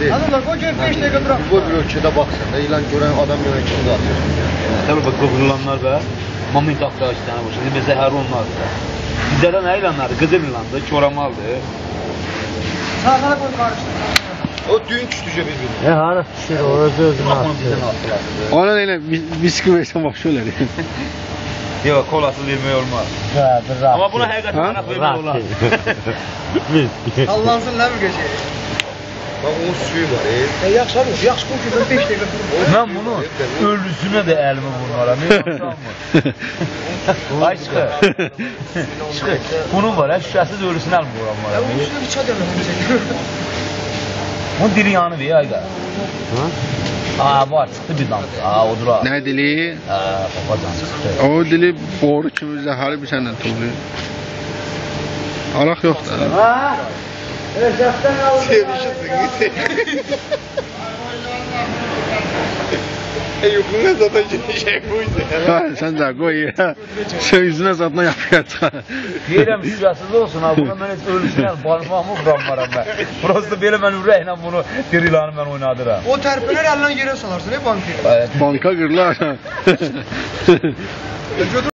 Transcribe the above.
değil. Adamlar o gün 5 dəqiqə duran. Bu bir ölçüde baksın da ilan gören adam gören kim de atıyor. Tabii bak kıvrılanlar be. Moment aktar işte bu şimdi mesela her onlar da. Bizde ne ilanlar? Kızıl ilandı, çoramaldı. Sağına koy karıştır. O düğün düştüce birbirine. Harap düşür, orası özünü Onu atıyor. bizden attılar. Ona öyle bisküvi versen bak şöyle. Yok kolasız vermeye olmaz. Ha, bir rahat. Ama buna hakikaten Ha? anak vermeye olmaz. Sallansın lan bir gece. Bak onun suyu var. Yaxşı abi, yaxşı bu gün 5 dəqiqə durub. Ben bunu ölüsüne de elimi bunlara. Ne yapsam mı? Ay çıkı. Çıkı. Bunun var ya şişəsiz ölüsünü elmi vuram var. Ya onun üstüne bir çay demem. Bunun diri yanı bir ayda. Aa var çıktı bir damla. Aa odur ha. Ne dili? Aa papacan çıktı. O dili boru kimi zəhəri bir senden topluyor. Alaq yok da. Ha? Eşeften alın. Sevmişsin. Yukarı zaten şey buydu. Ha, sen de koy ya. Sen yüzüne zatına yapıyor. Deyirəm şişəsiz olsun ha. Buna mən heç ölüsünü elmi barmağımı vurammaram ben. Prosto belə mən ürəklə bunu diri ilanı mən oynadıram. O tərpənər əlindən yerə salarsın, bankı. Evet. Banka kırlar. Götür